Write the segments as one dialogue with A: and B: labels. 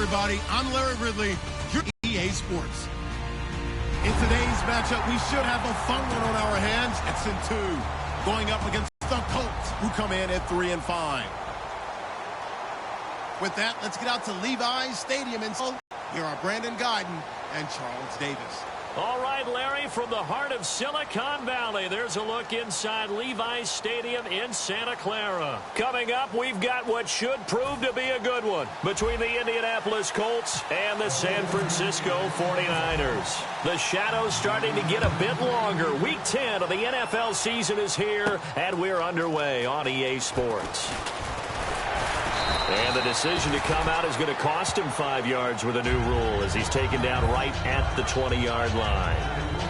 A: everybody. I'm Larry Ridley, your EA Sports. In today's matchup, we should have a fun one on our hands. It's in 2, going up against the Colts, who come in at 3-5. With that, let's get out to Levi's Stadium. And here are Brandon Guyton and Charles Davis.
B: All right, Larry, from the heart of Silicon Valley, there's a look inside Levi's Stadium in Santa Clara. Coming up, we've got what should prove to be a good one between the Indianapolis Colts and the San Francisco 49ers. The shadow's starting to get a bit longer. Week 10 of the NFL season is here, and we're underway on EA Sports. And the decision to come out is going to cost him 5 yards with a new rule as he's taken down right at the 20-yard line.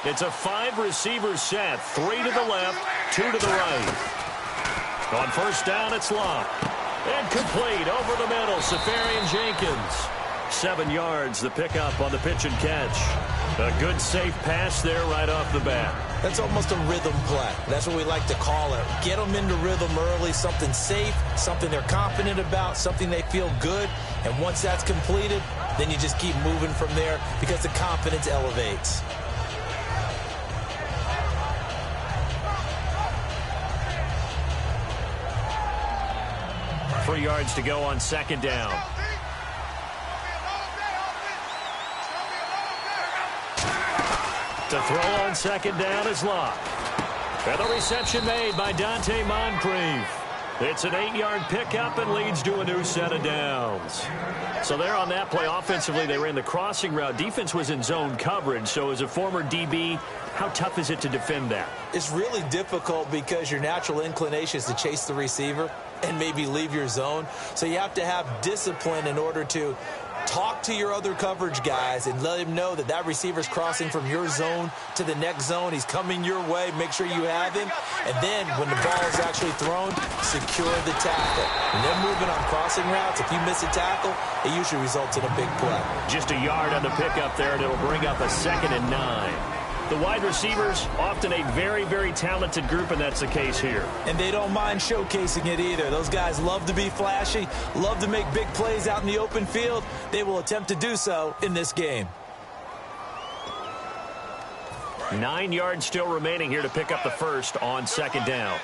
B: It's a 5-receiver set, 3 to the left, 2 to the right. On first down, it's Locke. And complete over the middle, Safarian Jenkins. 7 yards, the pickup on the pitch and catch. A good, safe pass there right off the bat.
C: That's almost a rhythm play. That's what we like to call it. Get them into rhythm early, something safe, something they're confident about, something they feel good. And once that's completed, then you just keep moving from there because the confidence elevates.
B: 3 yards to go on second down. To throw on second down is Locke. And the reception made by Dante Moncrief. It's an 8-yard pickup and leads to a new set of downs. So there on that play, offensively, they ran the crossing route. Defense was in zone coverage. So as a former DB, how tough is it to defend that?
C: It's really difficult because your natural inclination is to chase the receiver and maybe leave your zone. So you have to have discipline in order to talk to your other coverage guys and let him know that that receiver's crossing from your zone to the next zone. He's coming your way. Make sure you have him. And then when the ball is actually thrown, secure the tackle. When they're moving on crossing routes, if you miss a tackle, it usually results in a big play.
B: Just a yard on the pickup there, and it'll bring up a 2nd and 9. The wide receivers, often a very, very talented group, and that's the case here.
C: And they don't mind showcasing it either. Those guys love to be flashy, love to make big plays out in the open field. They will attempt to do so in this game.
B: 9 yards still remaining here to pick up the first on second down.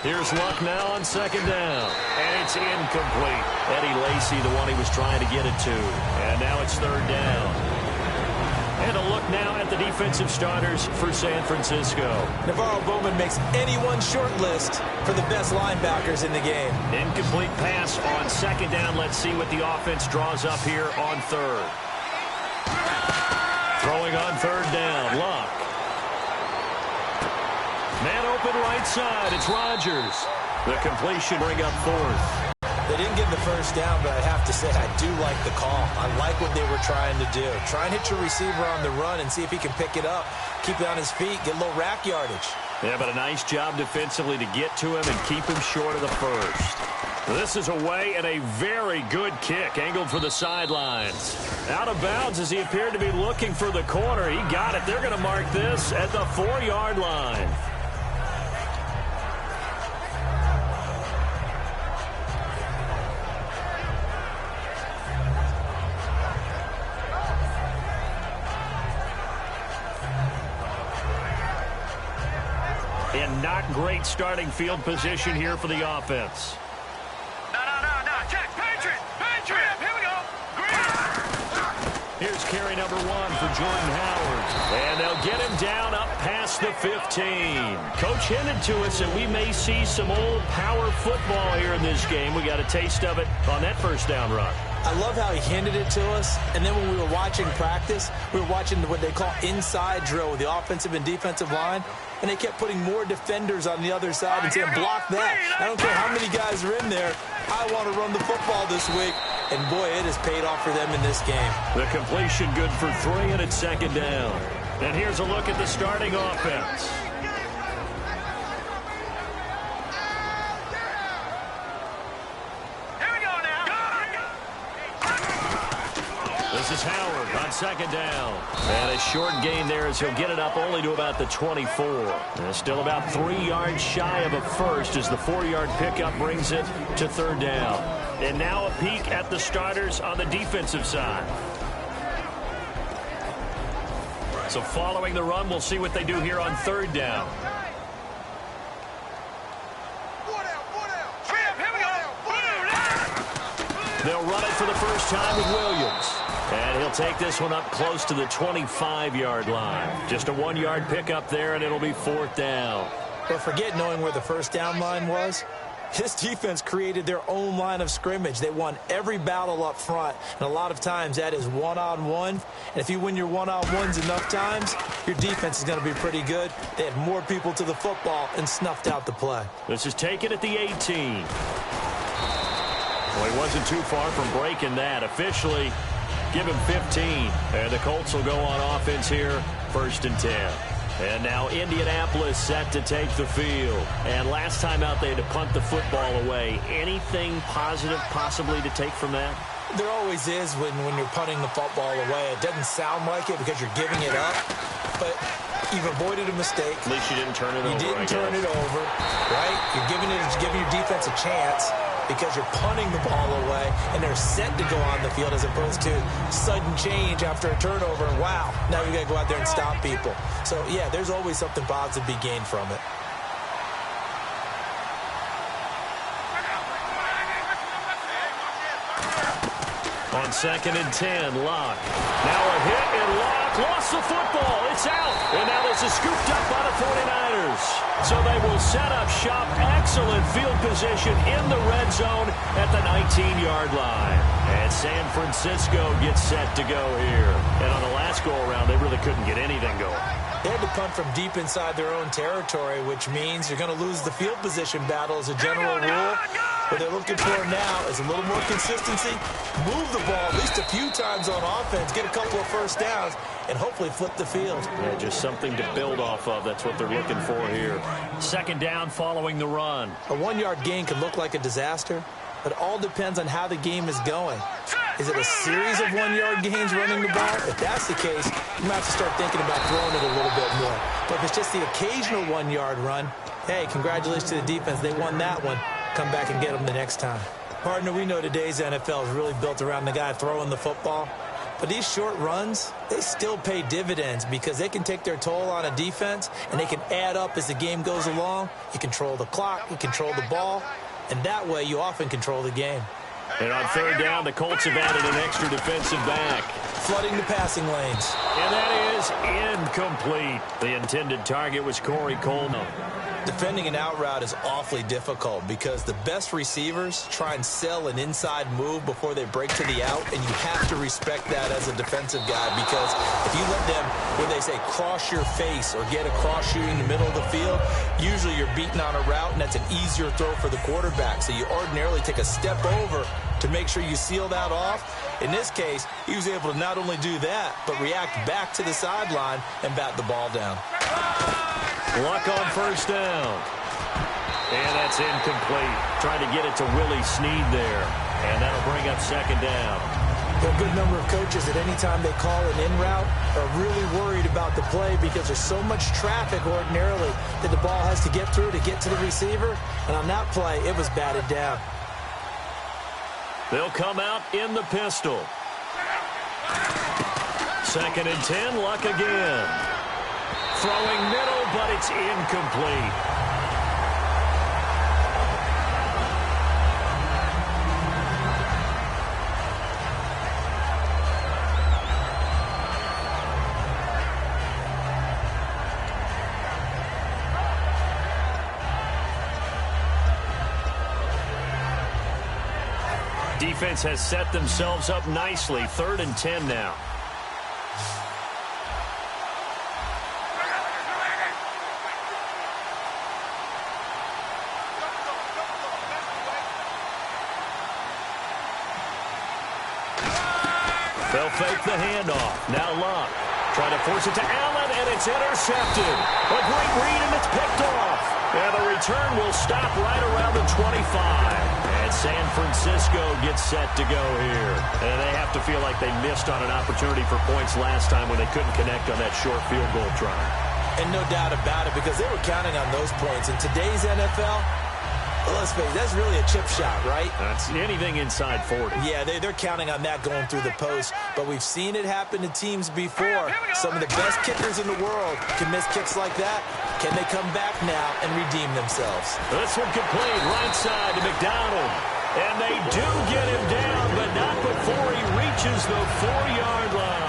B: Here's Luck now on second down. And it's incomplete. Eddie Lacy, the one he was trying to get it to. And now it's third down. And a look now at the defensive starters for San Francisco.
C: Navarro Bowman makes anyone's short list for the best linebackers in the game.
B: Incomplete pass on second down. Let's see what the offense draws up here on third. Throwing on third down, Luck. Man open right side, it's Rodgers. The completion bring up fourth.
C: They didn't get the first down, but I have to say I do like the call. I like what they were trying to do. Try and hit your receiver on the run and see if he can pick it up. Keep it on his feet, get a little rack yardage.
B: Yeah, but a nice job defensively to get to him and keep him short of the first. This is away and a very good kick, angled for the sidelines. Out of bounds as he appeared to be looking for the corner. He got it. They're going to mark this at the 4-yard line. And not great starting field position here for the offense.
D: No. Check. Patriot. Here we go.
B: Here's carry number 1 for Jordan Howard. And they'll get him down up past the 15. Coach hinted to us that we may see some old power football here in this game. We got a taste of it on that first down run.
C: I love how he handed it to us, and then when we were watching practice, we were watching what they call inside drill with the offensive and defensive line, and they kept putting more defenders on the other side and saying, block that. I don't care how many guys are in there. I want to run the football this week, and boy, it has paid off for them in this game.
B: The completion good for 3, and it's second down. And here's a look at the starting offense. This is Howard on second down. And a short gain there as he'll get it up only to about the 24. And still about 3 yards shy of a first as the 4-yard pickup brings it to third down. And now a peek at the starters on the defensive side. So following the run, we'll see what they do here on third down. They'll run it for the first time with Williams. And he'll take this one up close to the 25-yard line. Just a 1-yard pickup there, and it'll be fourth down.
C: But forget knowing where the first down line was. His defense created their own line of scrimmage. They won every battle up front, and a lot of times that is one-on-one. And if you win your one-on-ones enough times, your defense is going to be pretty good. They had more people to the football and snuffed out the play.
B: This is taken at the 18. Well, he wasn't too far from breaking that. Officially, give him 15. And the Colts will go on offense here, 1st and 10. And now Indianapolis set to take the field. And last time out, they had to punt the football away. Anything positive possibly to take from that?
C: There always is when you're punting the football away. It doesn't sound like it because you're giving it up, but you've avoided a mistake.
B: At least you didn't turn it over.
C: You didn't turn it over, right? You're giving your defense a chance because you're punting the ball away, and they're set to go on the field as opposed to sudden change after a turnover. And wow, now you got to go out there and stop people. So, yeah, there's always something positive to be gained from it.
B: On 2nd and 10, Locke. Now a hit, and Locke lost the football. It's out. And now this is scooped up by the 49ers. So they will set up shop. Excellent field position in the red zone at the 19-yard line. And San Francisco gets set to go here. And on the last go-around, they really couldn't get anything going.
C: They had to punt from deep inside their own territory, which means you're going to lose the field position battle as a general rule. What they're looking for now is a little more consistency, move the ball at least a few times on offense, get a couple of first downs, and hopefully flip the field.
B: Yeah, just something to build off of. That's what they're looking for here. Second down following the run.
C: A 1-yard gain could look like a disaster, but it all depends on how the game is going. Is it a series of 1-yard gains running the ball? If that's the case, you might have to start thinking about throwing it a little bit more. But if it's just the occasional 1-yard run, hey, congratulations to the defense. They won that one. Come back and get them the next time. Partner, we know today's NFL is really built around the guy throwing the football. But these short runs, they still pay dividends because they can take their toll on a defense, and they can add up as the game goes along. You control the clock, you control the ball, and that way you often control the game.
B: And on third down, the Colts have added an extra defensive back.
C: Flooding the passing lanes.
B: And that is incomplete. The intended target was Corey Coleman.
C: Defending an out route is awfully difficult because the best receivers try and sell an inside move before they break to the out, and you have to respect that as a defensive guy because if you let them, when they say cross your face or get across you in the middle of the field, usually you're beaten on a route, and that's an easier throw for the quarterback. So you ordinarily take a step over to make sure you seal that off. In this case, he was able to not only do that, but react back to the sideline and bat the ball down.
B: Luck on first down. And that's incomplete. Trying to get it to Willie Snead there. And that'll bring up second down.
C: There are a good number of coaches that any time they call an in route are really worried about the play because there's so much traffic ordinarily that the ball has to get through to get to the receiver. And on that play, it was batted down.
B: They'll come out in the pistol. 2nd and 10, Luck again. Throwing middle, but it's incomplete. Defense has set themselves up nicely. 3rd and 10 now. They'll fake the handoff. Now Luck. Trying to force it to Allen, and it's intercepted. A great read, and it's picked off. And the return will stop right around the 25. And San Francisco gets set to go here. And they have to feel like they missed on an opportunity for points last time when they couldn't connect on that short field goal try.
C: And no doubt about it, because they were counting on those points. In today's NFL, well, let's face it, that's really a chip shot, right?
B: That's anything inside 40.
C: Yeah, they're counting on that going through the post. But we've seen it happen to teams before. Some of the best kickers in the world can miss kicks like that. Can they come back now and redeem themselves?
B: This one complete right side to McDonald. And they do get him down, but not before he reaches the 4-yard line.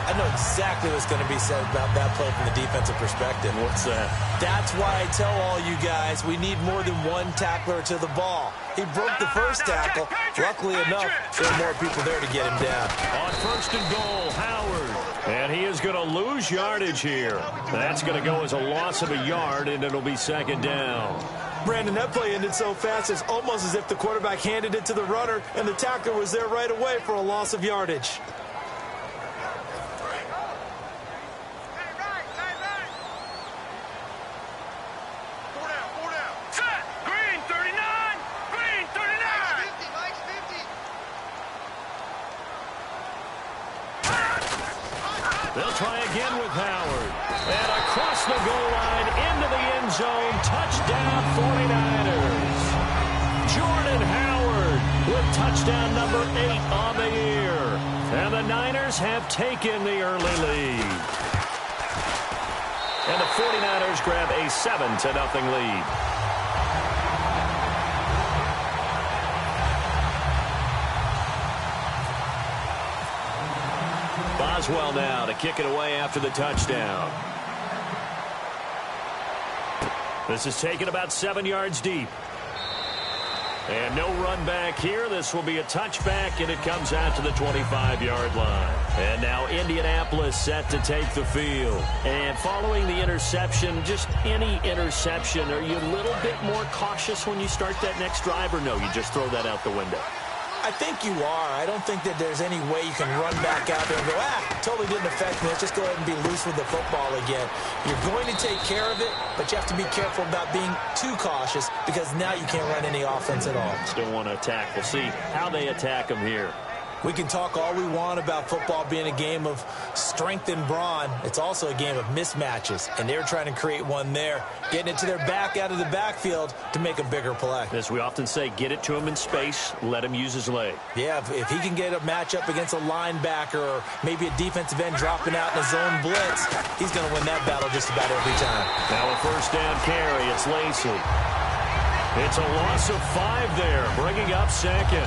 C: I know exactly what's going to be said about that play from the defensive perspective.
B: What's that?
C: That's why I tell all you guys we need more than one tackler to the ball. He broke the first tackle. Luckily enough, there were more people there to get him down.
B: On 1st and goal, Howard. And he is going to lose yardage here. That's going to go as a loss of a yard, and it'll be 2nd down.
C: Brandon, that play ended so fast, it's almost as if the quarterback handed it to the runner, and the tackler was there right away for a loss of yardage.
B: They'll try again with Howard. And across the goal line, into the end zone, touchdown 49ers. Jordan Howard with touchdown number 8 on the year. And the Niners have taken the early lead. And the 49ers grab a 7-0 lead. Boswell now to kick it away after the touchdown. This is taken about 7 yards deep. And no run back here. This will be a touchback, and it comes out to the 25-yard line. And now Indianapolis set to take the field. And following the interception, just any interception, are you a little bit more cautious when you start that next drive, or no, you just throw that out the window?
C: I think you are. I don't think that there's any way you can run back out there and go, totally didn't affect me. Let's just go ahead and be loose with the football again. You're going to take care of it, but you have to be careful about being too cautious because now you can't run any offense at all.
B: Still want to attack. We'll see how they attack them here.
C: We can talk all we want about football being a game of strength and brawn. It's also a game of mismatches, and they're trying to create one there, getting it to their back out of the backfield to make a bigger play.
B: As we often say, get it to him in space, let him use his leg.
C: Yeah, if he can get a matchup against a linebacker or maybe a defensive end dropping out in a zone blitz, he's going to win that battle just about every time.
B: Now a 1st down carry, it's Lacey. It's a loss of 5 there, bringing up 2nd.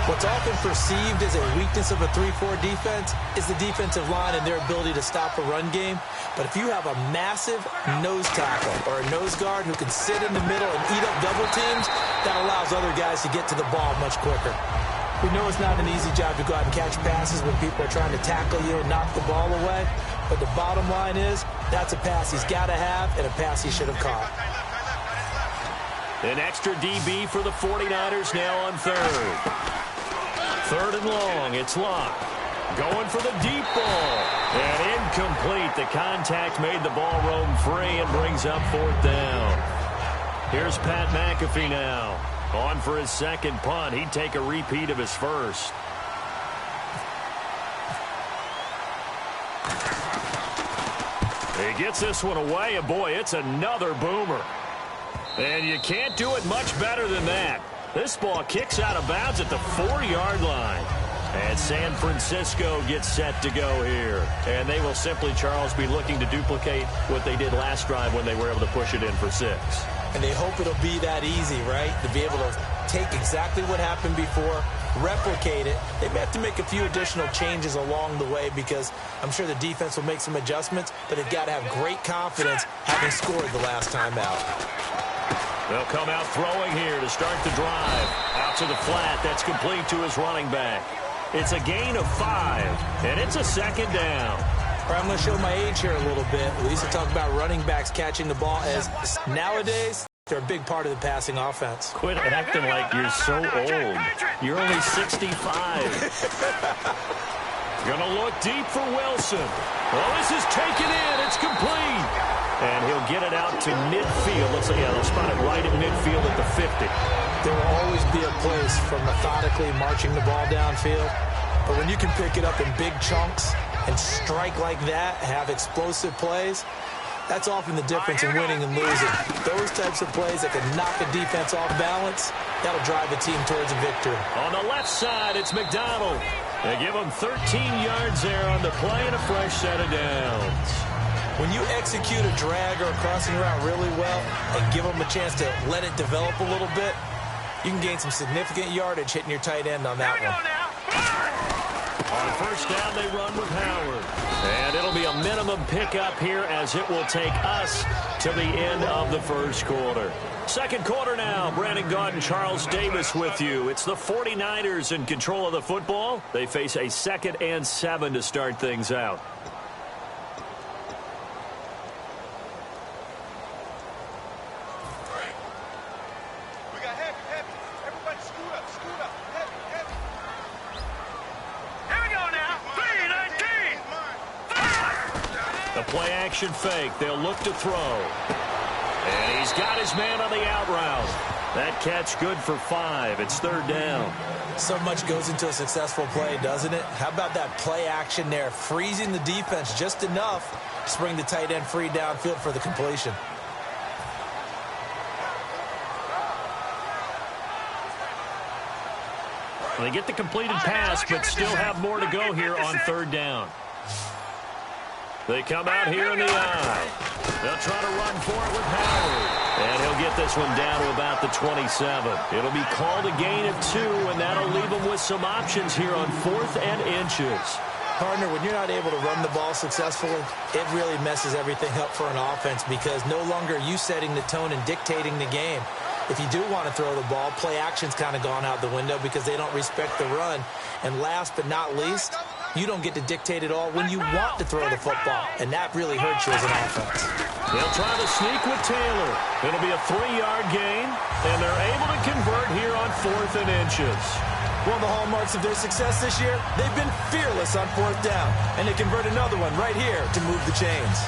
C: What's often perceived as a weakness of a 3-4 defense is the defensive line and their ability to stop a run game. But if you have a massive nose tackle or a nose guard who can sit in the middle and eat up double teams, that allows other guys to get to the ball much quicker. We know it's not an easy job to go out and catch passes when people are trying to tackle you and knock the ball away. But the bottom line is that's a pass he's got to have and a pass he should have caught.
B: An extra DB for the 49ers now on 3rd. 3rd and long, it's Luck. Going for the deep ball. And incomplete. The contact made the ball roam free and brings up 4th down. Here's Pat McAfee now. On for his 2nd punt. He'd take a repeat of his first. He gets this one away, and boy, it's another boomer. And you can't do it much better than that. This ball kicks out of bounds at the 4-yard line. And San Francisco gets set to go here. And they will simply, Charles, be looking to duplicate what they did last drive when they were able to push it in for 6.
C: And they hope it'll be that easy, right? To be able to take exactly what happened before, replicate it. They may have to make a few additional changes along the way because I'm sure the defense will make some adjustments, but they've got to have great confidence having scored the last time out.
B: They'll come out throwing here to start the drive. Out to the flat. That's complete to his running back. It's a gain of 5, and it's a second down.
C: All right, I'm going to show my age here a little bit. We used to talk about running backs catching the ball as nowadays they're a big part of the passing offense.
B: Quit acting like you're so old. You're only 65. Gonna look deep for Wilson. Well, this is taken in. It's complete. And he'll get it out to midfield. Let's see, they'll spot it right at midfield at the 50.
C: There will always be a place for methodically marching the ball downfield. But when you can pick it up in big chunks and strike like that, have explosive plays, that's often the difference in winning and losing. Those types of plays that can knock a defense off balance, that'll drive a team towards a victory.
B: On the left side, it's McDonald. They give him 13 yards there on the play and a fresh set of downs.
C: When you execute a drag or a crossing route really well and give them a chance to let it develop a little bit, you can gain some significant yardage hitting your tight end on that one.
B: On first down, they run with Howard. And it'll be a minimum pickup here as it will take us to the end of the first quarter. Second quarter now. Brandon Gaudin, Charles Davis with you. It's the 49ers in control of the football. They face a 2nd and 7 to start things out. Play action fake. They'll look to throw. And he's got his man on the out route. That catch good for 5. It's 3rd down.
C: So much goes into a successful play, doesn't it? How about that play action there? Freezing the defense just enough to bring the tight end free downfield for the completion.
B: They get the completed pass, but still have more to go here on 3rd down. They come out here in the eye. They'll try to run for it with Howard. And he'll get this one down to about the 27. It'll be called a gain of 2, and that'll leave them with some options here on 4th and inches.
C: Partner, when you're not able to run the ball successfully, it really messes everything up for an offense because no longer are you setting the tone and dictating the game. If you do want to throw the ball, play action's kind of gone out the window because they don't respect the run. And last but not least, you don't get to dictate it all when you want to throw the football, and that really hurts you as an offense.
B: They'll try to sneak with Taylor. It'll be a 3-yard gain, and they're able to convert here on 4th and inches.
C: One of the hallmarks of their success this year, they've been fearless on 4th down, and they convert another one right here to move the chains.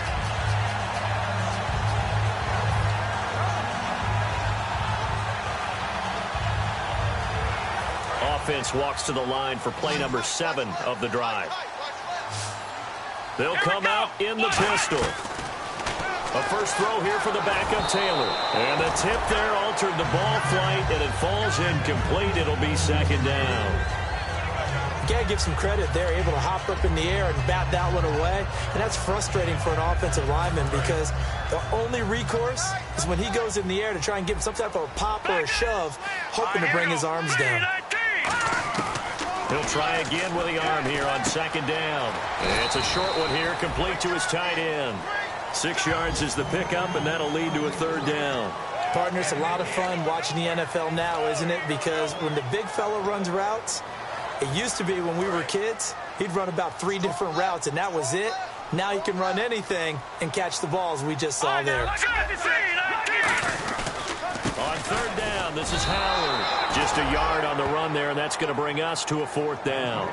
B: Offense walks to the line for play number 7 of the drive. They'll come out in the pistol. A first throw here for the backup Taylor. And the tip there altered the ball flight, and it falls incomplete. It'll be 2nd down.
C: You got to give some credit. They're able to hop up in the air and bat that one away. And that's frustrating for an offensive lineman because the only recourse is when he goes in the air to try and give some type of a pop or a shove, hoping to bring his arms down.
B: He'll try again with the arm here on 2nd down. It's a short one here, complete to his tight end. 6 yards is the pickup, and that'll lead to a 3rd down.
C: Partner, it's a lot of fun watching the NFL now, isn't it? Because when the big fella runs routes, it used to be when we were kids, he'd run about 3 different routes, and that was it. Now he can run anything and catch the balls we just saw there.
B: On 3rd down, this is Howard. Just a yard on the run there, and that's going to bring us to a 4th down.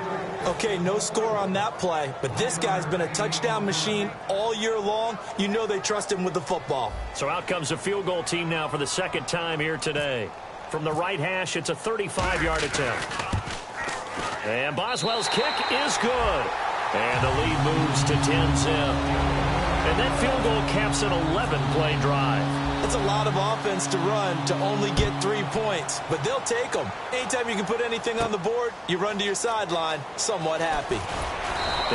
C: Okay, no score on that play, but this guy's been a touchdown machine all year long. You know they trust him with the football.
B: So out comes the field goal team now for the 2nd time here today. From the right hash, it's a 35-yard attempt. And Boswell's kick is good. And the lead moves to 10-zip. And that field goal caps an 11-play drive.
C: It's a lot of offense to run to only get 3 points, but they'll take them. Anytime you can put anything on the board, you run to your sideline somewhat happy.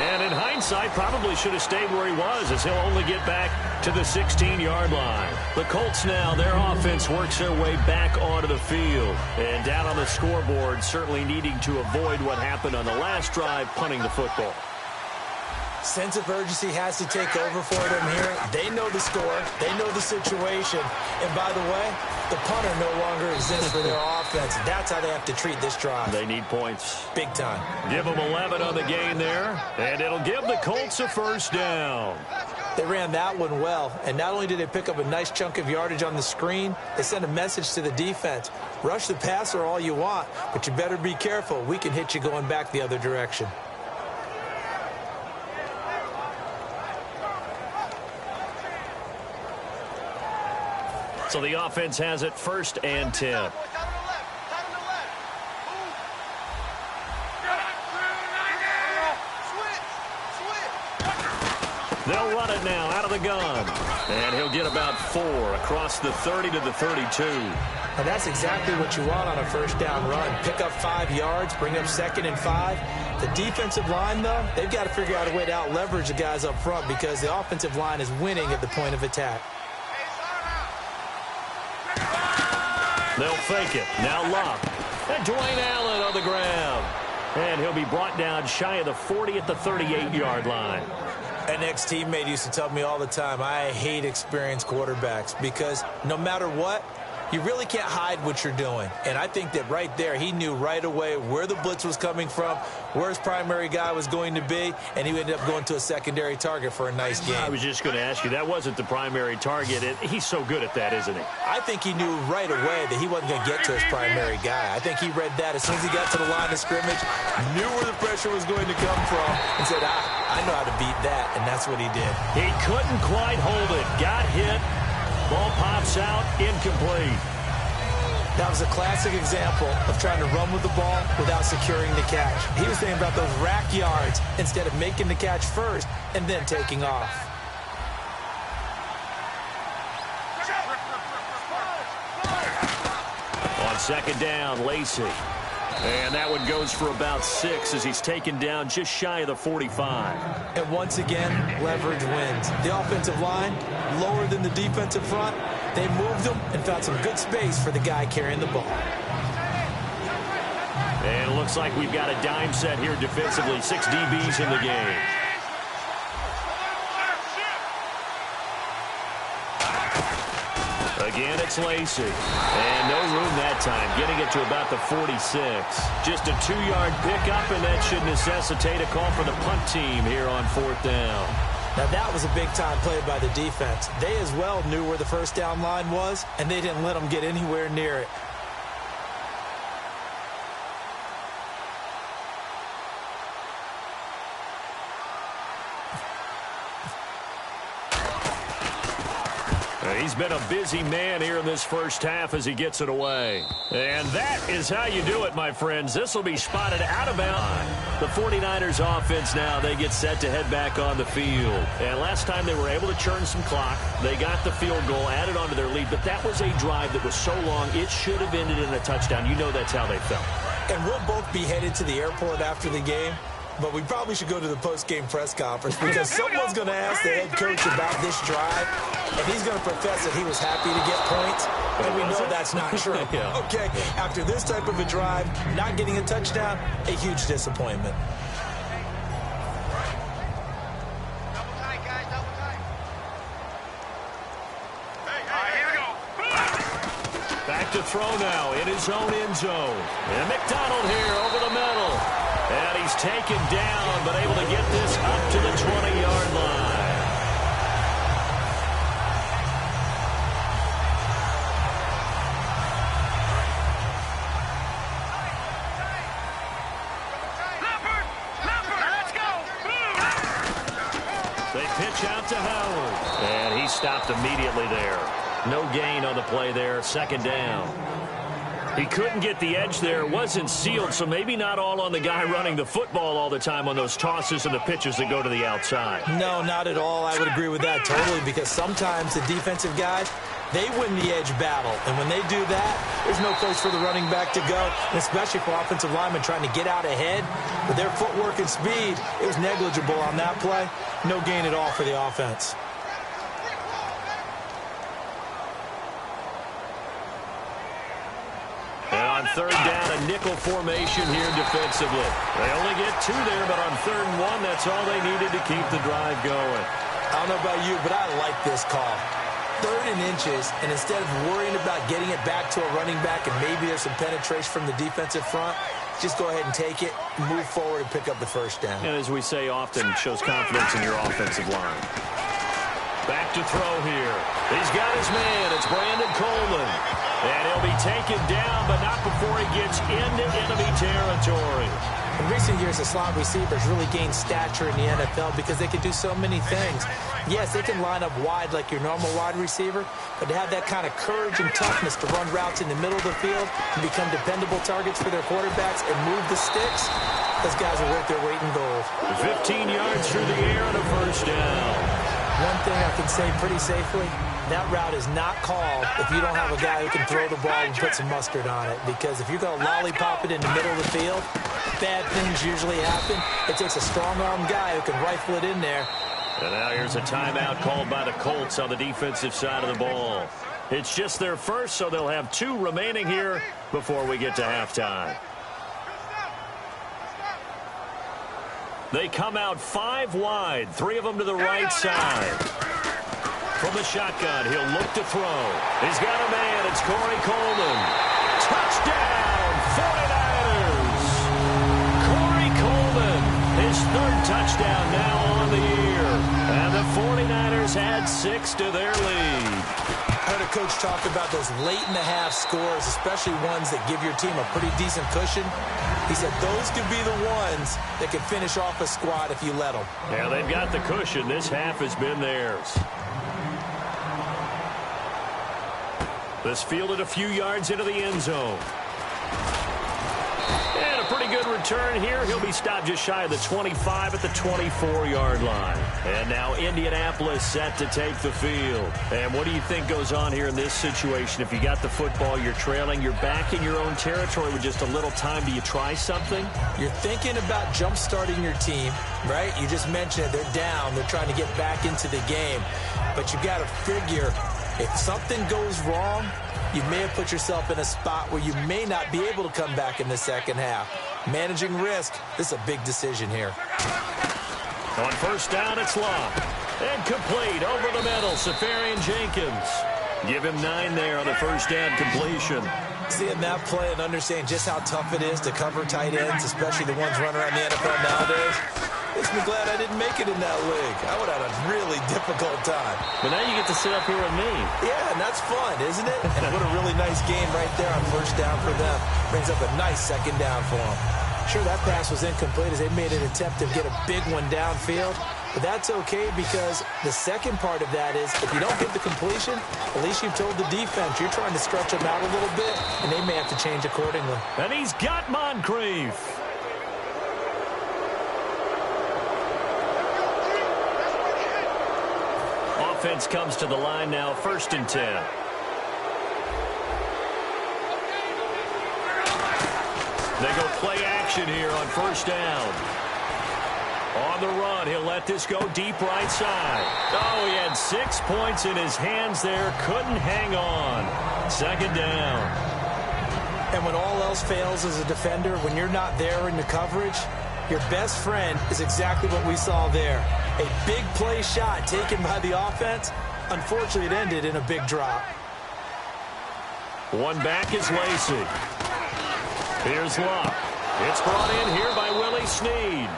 B: And in hindsight, probably should have stayed where he was as he'll only get back to the 16-yard line. The Colts now, their offense works their way back onto the field. And down on the scoreboard, certainly needing to avoid what happened on the last drive, punting the football.
C: Sense of urgency has to take over for them here. They know the score. They know the situation. And by the way, the punter no longer exists for their offense. That's how they have to treat this drive.
B: They need points.
C: Big time.
B: Give them 11 on the gain there, and it'll give the Colts a first down.
C: They ran that one well, and not only did they pick up a nice chunk of yardage on the screen, they sent a message to the defense. Rush the passer all you want, but you better be careful. We can hit you going back the other direction.
B: So the offense has it 1st and 10. They'll run it now out of the gun. And he'll get about 4 across the 30 to the 32.
C: And that's exactly what you want on a first down run. Pick up 5 yards, bring up 2nd and 5. The defensive line, though, they've got to figure out a way to out-leverage the guys up front because the offensive line is winning at the point of attack.
B: They'll fake it. Now Locke. And Dwayne Allen on the ground. And he'll be brought down shy of the 40 at the 38-yard line.
C: An ex-teammate used to tell me all the time, I hate experienced quarterbacks because no matter what, you really can't hide what you're doing. And I think that right there, he knew right away where the blitz was coming from, where his primary guy was going to be, and he ended up going to a secondary target for a nice game.
B: I was just going to ask you, that wasn't the primary target. He's so good at that, isn't he?
C: I think he knew right away that he wasn't going to get to his primary guy. I think he read that as soon as he got to the line of scrimmage, knew where the pressure was going to come from, and said, I know how to beat that, and that's what he did.
B: He couldn't quite hold it. Got hit. Ball pops out, incomplete.
C: That was a classic example of trying to run with the ball without securing the catch. He was thinking about those rack yards instead of making the catch first and then taking off.
B: On 2nd down, Lacey. And that one goes for about 6 as he's taken down just shy of the 45.
C: And once again, leverage wins. The offensive line, lower than the defensive front. They moved them and found some good space for the guy carrying the ball.
B: And it looks like we've got a dime set here defensively. 6 DBs in the game. Again, it's Lacey. And no room that time, getting it to about the 46. Just a 2-yard pickup, and that should necessitate a call for the punt team here on 4th down.
C: Now, that was a big-time play by the defense. They as well knew where the first down line was, and they didn't let them get anywhere near it.
B: He's been a busy man here in this first half as he gets it away. And that is how you do it, my friends. This will be spotted out of bounds. The 49ers offense now, they get set to head back on the field. And last time they were able to churn some clock. They got the field goal, added onto their lead. But that was a drive that was so long, it should have ended in a touchdown. You know that's how they felt.
C: And we'll both be headed to the airport after the game. But we probably should go to the post-game press conference because someone's going to ask the head coach about this drive, and he's going to profess that he was happy to get points, and we know that's not true.
B: Yeah.
C: Okay, after this type of a drive, not getting a touchdown, a huge disappointment.
D: Double tight, guys, double tight. Hey, here we go.
B: Back to throw now in his own end zone. And McDonald here over the middle. And he's taken down, but able to get this up to the 20-yard line.
D: Let's go.
B: They pitch out to Howard. And he stopped immediately there. No gain on the play there. 2nd down. He couldn't get the edge there. Wasn't sealed, so maybe not all on the guy running the football all the time on those tosses and the pitches that go to the outside.
C: No, not at all. I would agree with that totally because sometimes the defensive guys, they win the edge battle. And when they do that, there's no place for the running back to go, and especially for offensive linemen trying to get out ahead. With their footwork and speed, it was negligible on that play. No gain at all for the offense.
B: And on On third down, a nickel formation here defensively. They only get 2 there, but on 3rd and 1, that's all they needed to keep the drive going.
C: I don't know about you, but I like this call. 3rd and inches, and instead of worrying about getting it back to a running back and maybe there's some penetration from the defensive front, just go ahead and take it, move forward, and pick up the 1st down.
B: And as we say often, it shows confidence in your offensive line. Back to throw here. He's got his man. It's Brandon Coleman. And he'll be taken down, but not before he gets into enemy territory.
C: In recent years, the slot receivers really gained stature in the NFL because they can do so many things. Yes, they can line up wide like your normal wide receiver, but to have that kind of courage and toughness to run routes in the middle of the field and become dependable targets for their quarterbacks and move the sticks, those guys are worth their weight in gold.
B: 15 yards through the air and a 1st down.
C: One thing I can say pretty safely, that route is not called if you don't have a guy who can throw the ball and put some mustard on it. Because if you're going to lollipop it in the middle of the field, bad things usually happen. It takes a strong-arm guy who can rifle it in there.
B: And now here's a timeout called by the Colts on the defensive side of the ball. It's just their first, so they'll have 2 remaining here before we get to halftime. They come out 5 wide, 3 of them to the right side. From the shotgun, he'll look to throw. He's got a man. It's Corey Coleman. Touchdown, 49ers. Corey Coleman, his 3rd touchdown now on the year. And the 49ers add 6 to their lead.
C: I heard a coach talk about those late-in-the-half scores, especially ones that give your team a pretty decent cushion. He said those could be the ones that can finish off a squad if you let them.
B: Yeah, they've got the cushion. This half has been theirs. This fielded a few yards into the end zone. And a pretty good return here. He'll be stopped just shy of the 25 at the 24-yard line. And now Indianapolis set to take the field. And what do you think goes on here in this situation? If you got the football, you're trailing, you're back in your own territory with just a little time. Do you try something?
C: You're thinking about jump-starting your team, right? You just mentioned it. They're down. They're trying to get back into the game. But you got to figure, if something goes wrong, you may have put yourself in a spot where you may not be able to come back in the second half. Managing risk, this is a big decision here.
B: On 1st down, it's Locke. And complete over the middle, Safarian Jenkins. Give him 9 there on the 1st down completion.
C: Seeing that play and understanding just how tough it is to cover tight ends, especially the ones running around the NFL nowadays, makes me glad I didn't make it in that league. I would have had a really difficult time.
B: But now you get to sit up here with me.
C: Yeah, and that's fun, isn't it? And what a really nice game right there on 1st down for them. Brings up a nice 2nd down for them. Sure, that pass was incomplete as they made an attempt to get a big one downfield. But that's okay because the second part of that is if you don't get the completion, at least you've told the defense you're trying to stretch them out a little bit, and they may have to change accordingly.
B: And he's got Moncrief. Offense comes to the line now, 1st and 10. They go play action here on 1st down. On the run, he'll let this go deep right side. Oh, he had 6 points in his hands there. Couldn't hang on. 2nd down.
C: And when all else fails as a defender, when you're not there in the coverage, your best friend is exactly what we saw there. A big play shot taken by the offense. Unfortunately, it ended in a big drop.
B: One back is Lacey. Here's Locke. It's brought in here by Willie Snead.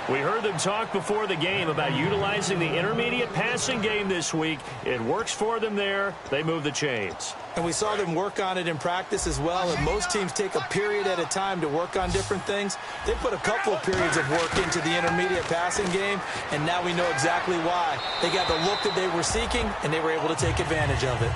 B: We heard them talk before the game about utilizing the intermediate passing game this week. It works for them there. They move the chains.
C: And we saw them work on it in practice as well. And most teams take a period at a time to work on different things. They put a couple of periods of work into the intermediate passing game, and now we know exactly why. They got the look that they were seeking, and they were able to take advantage of it.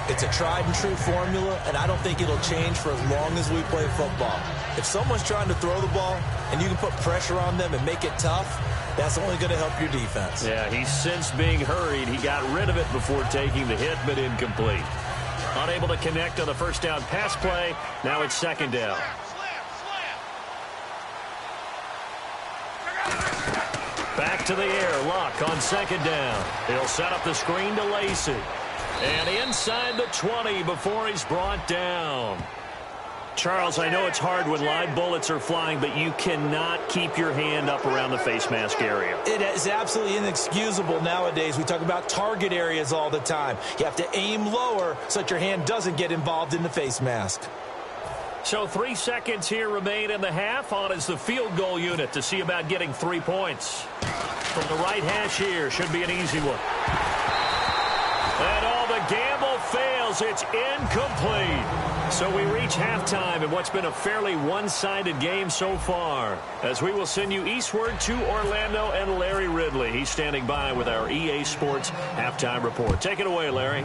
C: It's a tried-and-true formula, and I don't think it'll change for as long as we play football. If someone's trying to throw the ball and you can put pressure on them and make it tough, that's only going to help your defense.
B: Yeah, he's since being hurried. He got rid of it before taking the hit, but incomplete. Unable to connect on the 1st down pass play. Now it's 2nd down. Back to the air. Locke on 2nd down. He'll set up the screen to Lacey. And inside the 20 before he's brought down. Charles, I know it's hard when live bullets are flying, but you cannot keep your hand up around the face mask area.
C: It is absolutely inexcusable nowadays. We talk about target areas all the time. You have to aim lower so that your hand doesn't get involved in the face mask.
B: So 3 seconds here remain in the half. On is the field goal unit to see about getting 3 points. From the right hash here, should be an easy one. And all the gamble fails. It's incomplete. So we reach halftime in what's been a fairly one-sided game so far, as we will send you eastward to Orlando and Larry Ridley. He's standing by with our EA Sports halftime report. Take it away, Larry.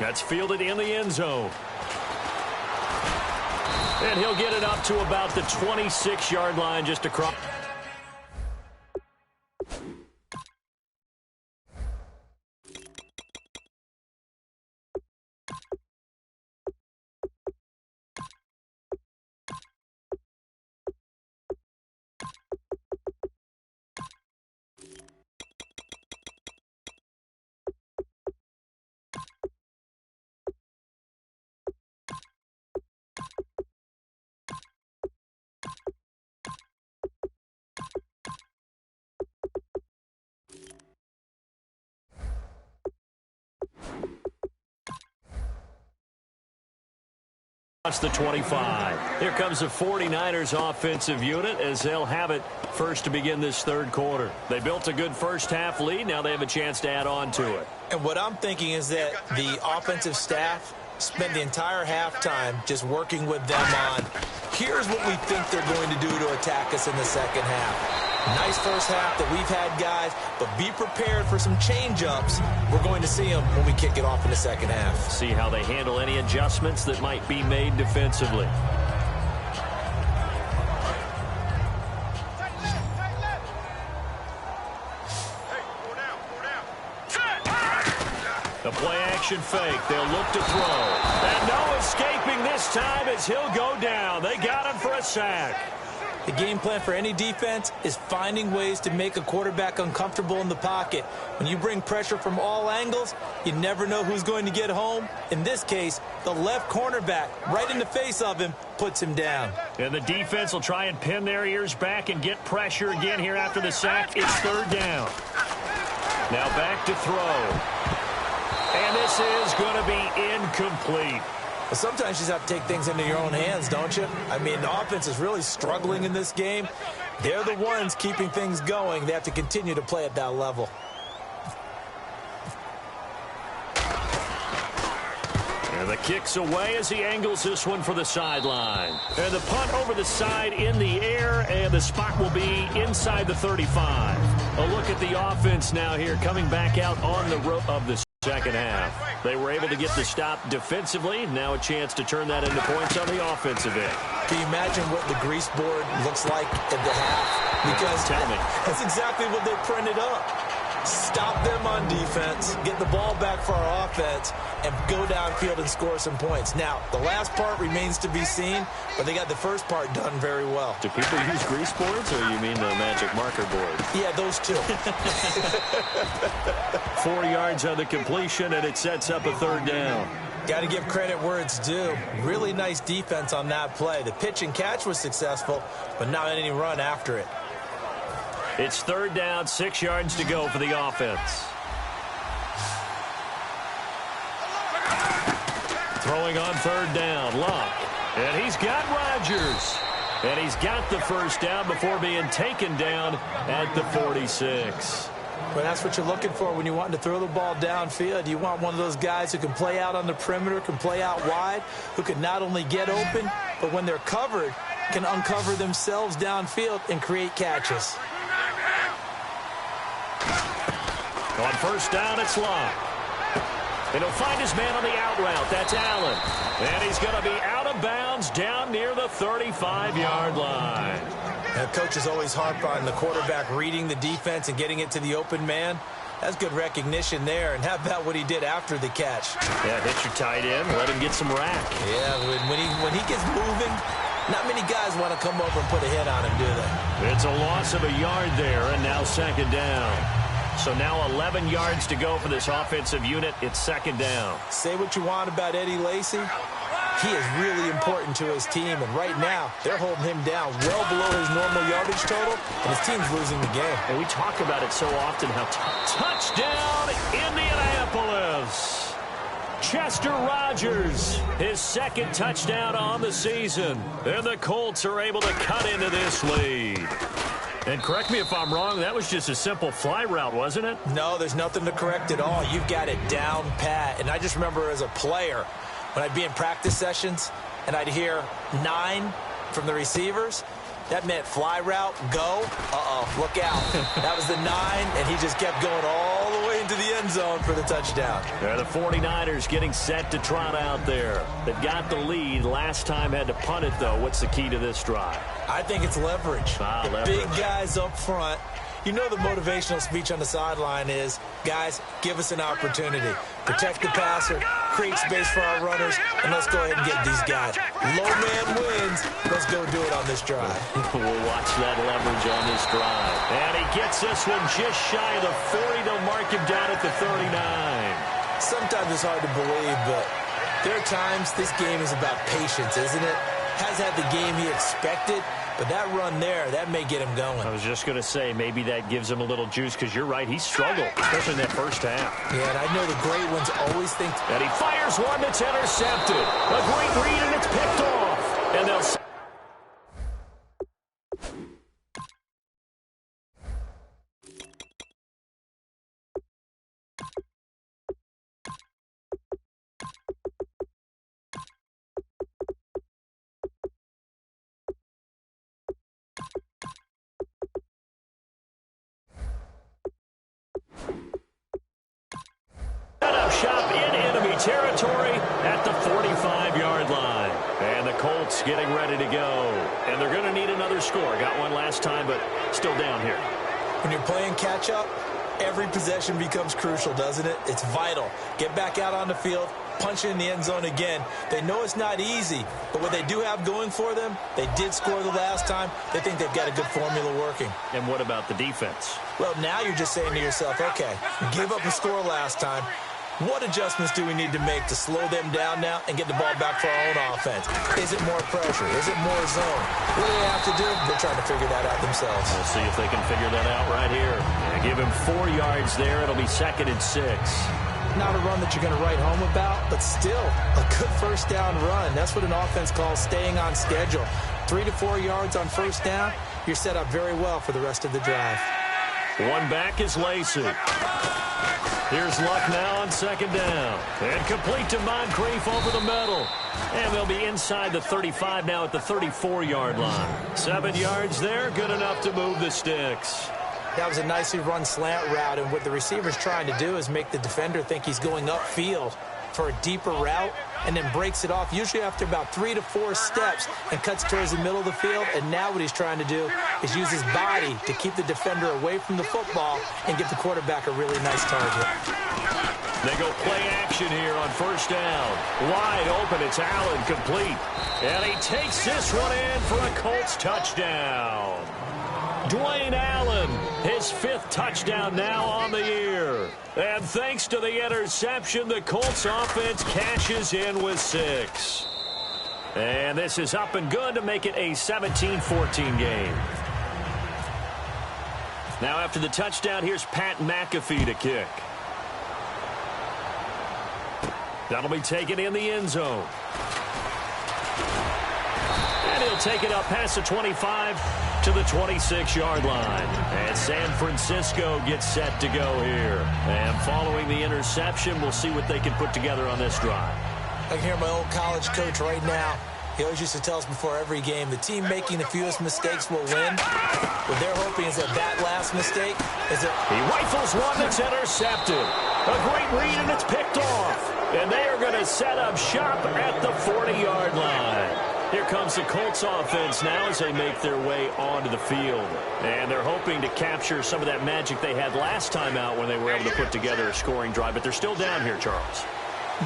B: That's fielded in the end zone. And he'll get it up to about the 26-yard line just across. The 25. Here comes the 49ers offensive unit as they'll have it first to begin this third quarter. They built a good first half lead. Now they have a chance to add on to it.
C: And what I'm thinking is that the offensive staff spent the entire halftime just working with them on, here's what we think they're going to do to attack us in the second half. Nice first half that we've had, guys, but be prepared for some change-ups. We're going to see them when we kick it off in the second half.
B: See how they handle any adjustments that might be made defensively. The play-action fake. They'll look to throw. And no escaping this time as he'll go down. They got him for a sack.
C: The game plan for any defense is finding ways to make a quarterback uncomfortable in the pocket. When you bring pressure from all angles, you never know who's going to get home. In this case, the left cornerback, right in the face of him, puts him down.
B: And the defense will try and pin their ears back and get pressure again here after the sack. It's third down. Now back to throw. And this is going to be incomplete.
C: Well, sometimes you just have to take things into your own hands, don't you? I mean, the offense is really struggling in this game. They're the ones keeping things going. They have to continue to play at that level.
B: And the kick's away as he angles this one for the sideline. And the punt over the side in the air, and the spot will be inside the 35. A look at the offense now here, coming back out on the road of the second half. They were able to get the stop defensively. Now a chance to turn that into points on the offensive end.
C: Can you imagine what the grease board looks like at the half? Because
B: tell me.
C: That's exactly what they printed up. Stop them on defense, get the ball back for our offense, and go downfield and score some points. Now, the last part remains to be seen, but they got the first part done very well.
B: Do people use grease boards, or you mean the magic marker board?
C: Yeah, those two.
B: 4 yards on the completion, and it sets up a third down.
C: Got to give credit where it's due. Really nice defense on that play. The pitch and catch was successful, but not any run after it.
B: It's third down, 6 yards to go for the offense. Throwing on third down, Luck. And he's got Rodgers. And he's got the first down before being taken down at the 46.
C: Well, that's what you're looking for when you want to throw the ball downfield. You want one of those guys who can play out on the perimeter, can play out wide, who can not only get open, but when they're covered, can uncover themselves downfield and create catches.
B: On first down, it's Luck. And he'll find his man on the out route. That's Allen. And he's going to be out of bounds down near the 35-yard line.
C: Now, coaches always harp on the quarterback reading the defense and getting it to the open man. That's good recognition there. And how about what he did after the catch?
B: Yeah, hit your tight end. Let him get some rack.
C: Yeah, when he gets moving, not many guys want to come over and put a hit on him, do they?
B: It's a loss of a yard there, and now second down. So now 11 yards to go for this offensive unit. It's second down.
C: Say what you want about Eddie Lacy. He is really important to his team, and right now, they're holding him down well below his normal yardage total, and his team's losing the game.
B: And we talk about it so often, how touchdown, Indianapolis! Chester Rogers, his second touchdown on the season. And the Colts are able to cut into this lead. And correct me if I'm wrong, that was just a simple fly route, wasn't it?
C: No, there's nothing to correct at all. You've got it down pat. And I just remember as a player, when I'd be in practice sessions and I'd hear 9 from the receivers, that meant fly route, go. Look out. That was the 9, and he just kept going all the way into the end zone for the touchdown.
B: The 49ers getting set to trot out there. They've got the lead. Last time had to punt it, though. What's the key to this drive?
C: I think it's leverage.
B: Leverage.
C: Big guys up front. You know the motivational speech on the sideline is, guys, give us an opportunity. Protect the passer, create space for our runners, and let's go ahead and get these guys. Low man wins. Let's go do it on this drive.
B: We'll watch that leverage on this drive. And he gets this one just shy of the 40. They'll mark him down at the 39.
C: Sometimes it's hard to believe, but there are times this game is about patience, isn't it? Has had the game he expected, but that run there, that may get him going.
B: I was just going to say, maybe that gives him a little juice, because you're right, he struggled, especially in that first half.
C: Yeah, and I know the great ones always think...
B: And he fires one that's intercepted. A great read, and it's picked off. And they'll... shop in enemy territory at the 45-yard line. And the Colts getting ready to go. And they're going to need another score. Got one last time, but still down here.
C: When you're playing catch-up, every possession becomes crucial, doesn't it? It's vital. Get back out on the field, punch it in the end zone again. They know it's not easy, but what they do have going for them, they did score the last time. They think they've got a good formula working.
B: And what about the defense?
C: Well, now you're just saying to yourself, okay, we gave up a score last time. What adjustments do we need to make to slow them down now and get the ball back for our own offense? Is it more pressure? Is it more zone? What do they have to do? They're trying to figure that out themselves.
B: We'll see if they can figure that out right here. And give him 4 yards there. It'll be 2nd and 6.
C: Not a run that you're going to write home about, but still a good first down run. That's what an offense calls staying on schedule. 3 to 4 yards on first down, you're set up very well for the rest of the drive.
B: One back is Lacey. Here's Luck now on 2nd down. And complete to Moncrief over the middle. And they'll be inside the 35 now at the 34-yard line. 7 yards there, good enough to move the sticks.
C: That was a nicely run slant route, and what the receiver's trying to do is make the defender think he's going upfield for a deeper route and then breaks it off, usually after about 3 to 4 steps, and cuts towards the middle of the field. And now what he's trying to do is use his body to keep the defender away from the football and give the quarterback a really nice target.
B: They go play action here on first down. Wide open, it's Allen, complete. And he takes this one in for a Colts touchdown. Dwayne Allen, his 5th touchdown now on the year. And thanks to the interception, the Colts offense cashes in with 6. And this is up and good to make it a 17-14 game. Now after the touchdown, here's Pat McAfee to kick. That'll be taken in the end zone. And he'll take it up past the 25 to the 26-yard line. And San Francisco gets set to go here. And following the interception, we'll see what they can put together on this drive.
C: I can hear my old college coach right now. He always used to tell us before every game, the team making the fewest mistakes will win. What they're hoping is that last mistake is that
B: he rifles one that's intercepted. A great read, and it's picked off. And they are going to set up shop at the 40-yard line. Here comes the Colts offense now as they make their way onto the field. And they're hoping to capture some of that magic they had last time out when they were able to put together a scoring drive. But they're still down here, Charles.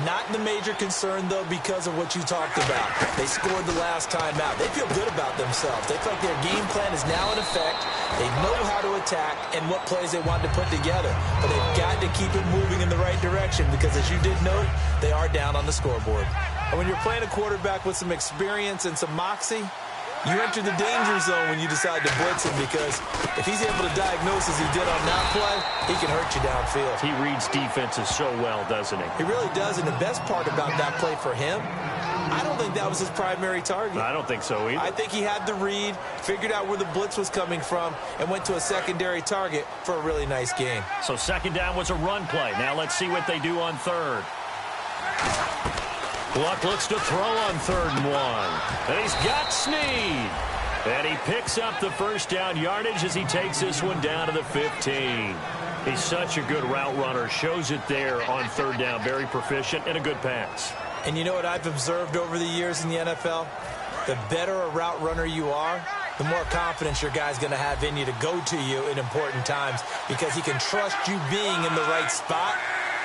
C: Not the major concern, though, because of what you talked about. They scored the last time out. They feel good about themselves. They feel like their game plan is now in effect. They know how to attack and what plays they want to put together. But they've got to keep it moving in the right direction because, as you did note, they are down on the scoreboard. And when you're playing a quarterback with some experience and some moxie, you enter the danger zone when you decide to blitz him, because if he's able to diagnose as he did on that play, he can hurt you downfield.
B: He reads defenses so well, doesn't he?
C: He really does, and the best part about that play for him, I don't think that was his primary target.
B: I don't think so either.
C: I think he had the read, figured out where the blitz was coming from, and went to a secondary target for a really nice gain.
B: So second down was a run play. Now let's see what they do on third. Luck looks to throw on 3rd and 1. And he's got Snead. And he picks up the first down yardage as he takes this one down to the 15. He's such a good route runner. Shows it there on 3rd down. Very proficient and a good pass.
C: And you know what I've observed over the years in the NFL? The better a route runner you are, the more confidence your guy's going to have in you to go to you in important times, because he can trust you being in the right spot,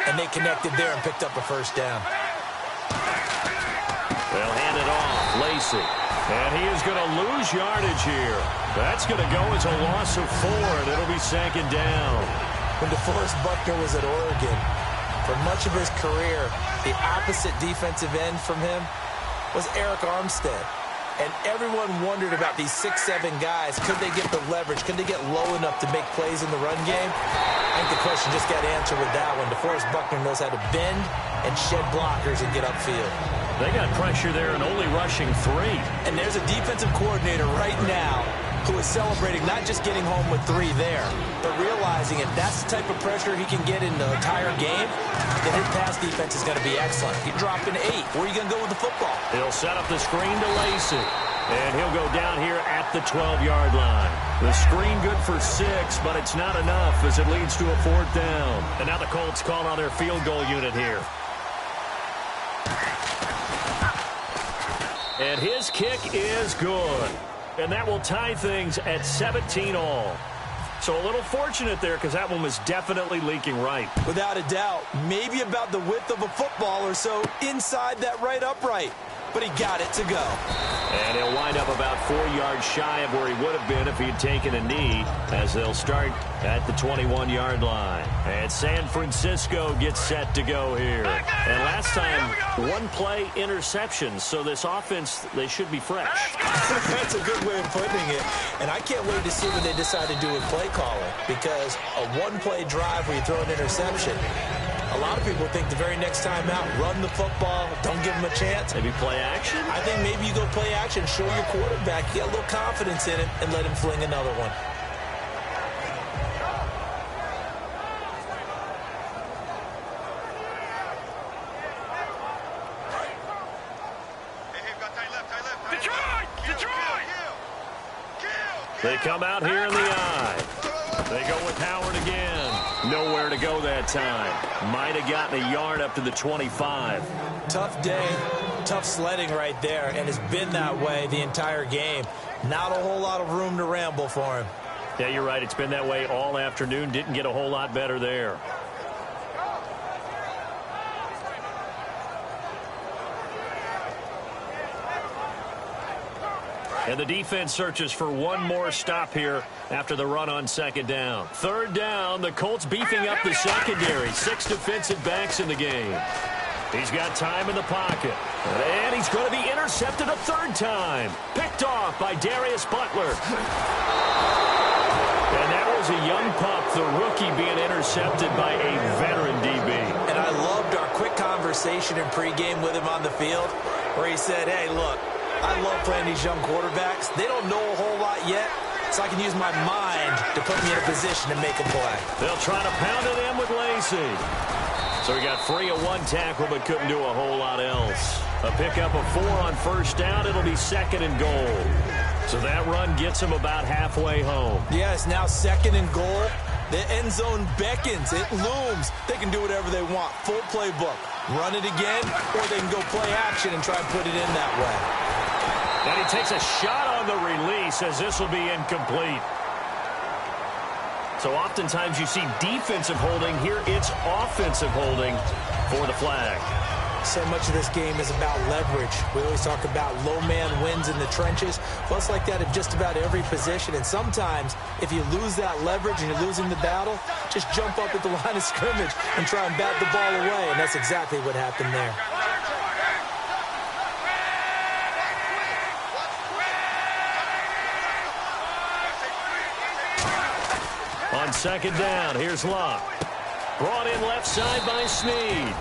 C: and they connected there and picked up a first down.
B: They'll hand it off. Lacey. And he is going to lose yardage here. That's going to go as a loss of 4, and it'll be 2nd down.
C: When DeForest Buckner was at Oregon, for much of his career, the opposite defensive end from him was Eric Armstead. And everyone wondered about these 6'7" guys. Could they get the leverage? Could they get low enough to make plays in the run game? I think the question just got answered with that one. DeForest Buckner knows how to bend and shed blockers and get upfield.
B: They got pressure there and only rushing 3.
C: And there's a defensive coordinator right now who is celebrating not just getting home with 3 there, but realizing if that's the type of pressure he can get in the entire game, then his pass defense is going to be excellent. You're dropping 8. Where are you going to go with the football?
B: He'll set up the screen to Lacey. And he'll go down here at the 12-yard line. The screen good for 6, but it's not enough as it leads to a 4th down. And now the Colts call on their field goal unit here. And his kick is good. And that will tie things at 17 all. So a little fortunate there, because that one was definitely leaking right.
C: Without a doubt. Maybe about the width of a football or so inside that right upright. But he got it to go.
B: And he'll wind up about 4 yards shy of where he would have been if he had taken a knee, as they'll start at the 21-yard line. And San Francisco gets set to go here. And last time, 1-play interceptions. So this offense, they should be fresh.
C: That's a good way of putting it. And I can't wait to see what they decide to do with play calling, because a 1-play drive where you throw an interception, a lot of people think the very next time out, run the football, don't give him a chance.
B: Maybe play action?
C: I think maybe you go play action, show your quarterback, get a little confidence in him, and let him fling another one.
B: They come out here in the eye. They go with Howard again. Nowhere to go that time. Might have gotten a yard up to the 25.
C: Tough day, tough sledding right there, and it's been that way the entire game. Not a whole lot of room to ramble for him.
B: Yeah, you're right. It's been that way all afternoon. Didn't get a whole lot better there. And the defense searches for one more stop here after the run on 2nd down. 3rd down, the Colts beefing up the secondary. 6 defensive backs in the game. He's got time in the pocket. And he's going to be intercepted a 3rd time. Picked off by Darius Butler. And that was a young pup, the rookie, being intercepted by a veteran DB.
C: And I loved our quick conversation in pregame with him on the field, where he said, hey, look, I love playing these young quarterbacks. They don't know a whole lot yet, so I can use my mind to put me in a position to make a play.
B: They'll try to pound it in with Lacey. So he got free of 1 tackle, but couldn't do a whole lot else. A pickup of 4 on 1st down. It'll be 2nd and goal. So that run gets him about halfway home.
C: Yeah, it's now 2nd and goal. The end zone beckons. It looms. They can do whatever they want. Full playbook. Run it again, or they can go play action and try and put it in that way.
B: And he takes a shot on the release, as this will be incomplete. So oftentimes you see defensive holding. Here it's offensive holding for the flag.
C: So much of this game is about leverage. We always talk about low man wins in the trenches. Well, it's like that at just about every position. And sometimes, if you lose that leverage and you're losing the battle, just jump up at the line of scrimmage and try and bat the ball away. And that's exactly what happened there.
B: On second down, here's Locke. Brought in left side by Snead.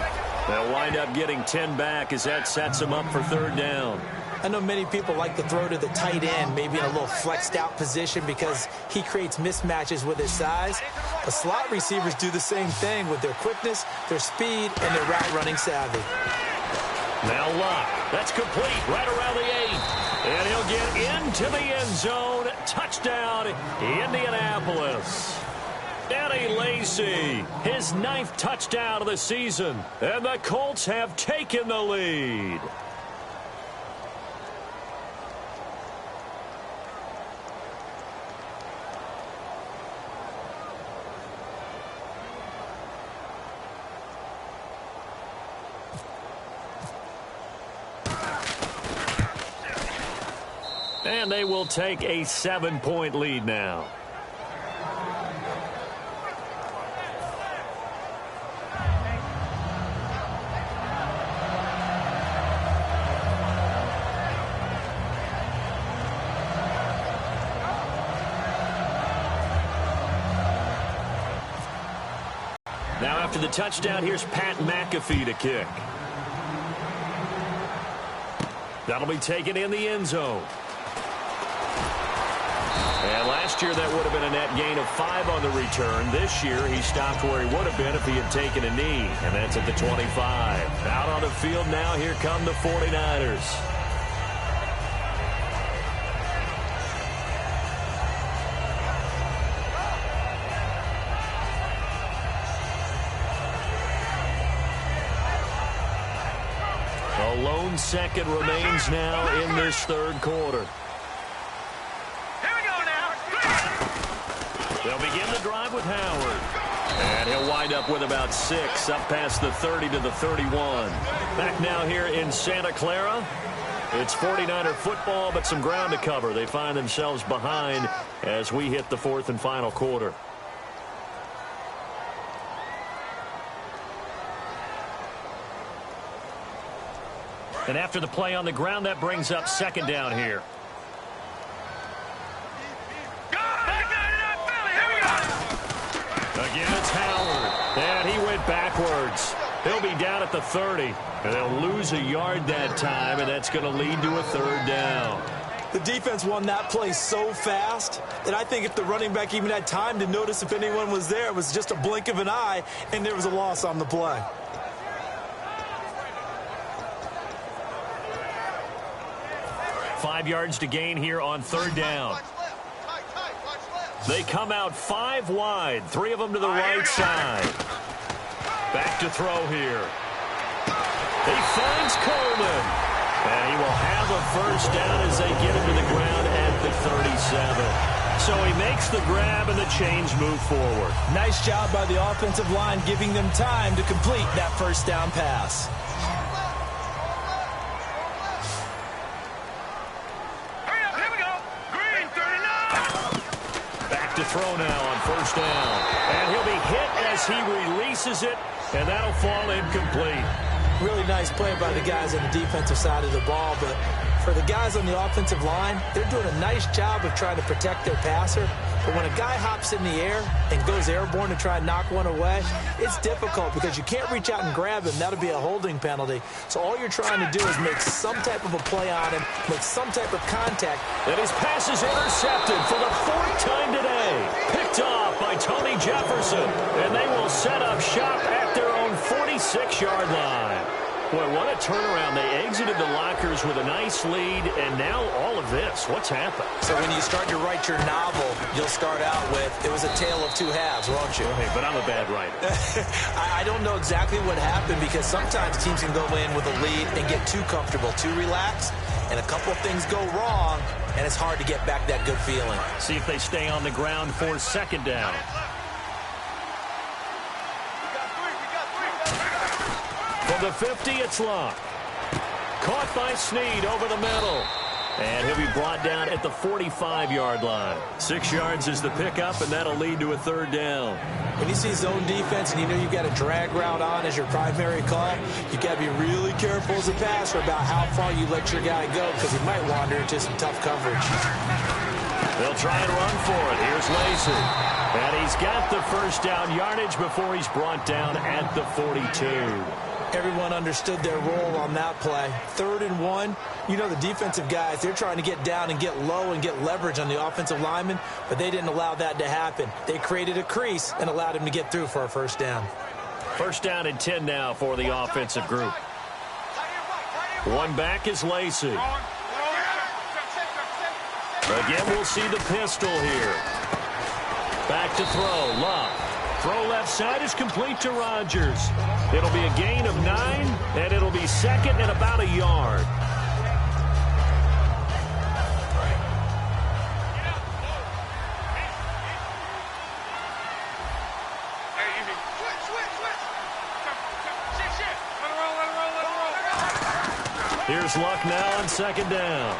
B: They'll wind up getting 10 back as that sets them up for third down.
C: I know many people like to throw to the tight end, maybe in a little flexed out position because he creates mismatches with his size. But slot receivers do the same thing with their quickness, their speed, and their route running savvy.
B: Now Locke. That's complete right around the 8. And he'll get into the end zone. Touchdown, Indianapolis. Eddie Lacy, his 9th touchdown of the season. And the Colts have taken the lead. And they will take a 7-point lead now. Now after the touchdown, here's Pat McAfee to kick. That'll be taken in the end zone. And last year, that would have been a net gain of 5 on the return. This year, he stopped where he would have been if he had taken a knee, and that's at the 25. Out on the field now, here come the 49ers. A lone second remains now in this third quarter. They'll begin the drive with Howard. And he'll wind up with about 6, up past the 30 to the 31. Back now here in Santa Clara. It's 49er football, but some ground to cover. They find themselves behind as we hit the 4th and final quarter. And after the play on the ground, that brings up second down here. Again, it's Howard. And he went backwards. He'll be down at the 30. And they'll lose a yard that time, and that's going to lead to a third down.
C: The defense won that play so fast that I think if the running back even had time to notice if anyone was there, it was just a blink of an eye, and there was a loss on the play.
B: Five yards to gain here on third down. They come out 5 wide, 3 of them to the right side. Back to throw here. He finds Coleman. And he will have a first down as they get him to the ground at the 37. So he makes the grab and the chains move forward.
C: Nice job by the offensive line giving them time to complete that first down pass.
B: To throw now on first down. And he'll be hit as he releases it, and that'll fall incomplete.
C: Really nice play by the guys on the defensive side of the ball, but for the guys on the offensive line, they're doing a nice job of trying to protect their passer. But when a guy hops in the air and goes airborne to try and knock one away, it's difficult because you can't reach out and grab him. That'll be a holding penalty. So all you're trying to do is make some type of a play on him, make some type of contact.
B: And his pass is intercepted for the 4th time today. Picked off by Tony Jefferson. And they will set up shop at their own 46-yard line. Boy, what a turnaround. They exited the lockers with a nice lead, and now all of this. What's happened?
C: So when you start to write your novel, you'll start out with, it was a tale of 2 halves, won't you?
B: Okay, but I'm a bad writer.
C: I don't know exactly what happened because sometimes teams can go in with a lead and get too comfortable, too relaxed, and a couple of things go wrong, and it's hard to get back that good feeling.
B: See if they stay on the ground for second down. From the 50, it's Locke. Caught by Snead over the middle. And he'll be brought down at the 45-yard line. 6 yards is the pickup, and that'll lead to a third down.
C: When you see zone defense and you know you've got a drag route on as your primary call, you've got to be really careful as a passer about how far you let your guy go because he might wander into some tough coverage.
B: They'll try and run for it. Here's Lacy. And he's got the first down yardage before he's brought down at the 42.
C: Everyone understood their role on that play. 3rd and 1. You know the defensive guys, they're trying to get down and get low and get leverage on the offensive lineman, but they didn't allow that to happen. They created a crease and allowed him to get through for a first down.
B: First down and 10 now for the offensive group. One back is Lacey. Again, we'll see the pistol here. Back to throw. Love. Throw left side is complete to Rodgers. It'll be a gain of 9, and it'll be second and about a yard. Here's Luck now on second down.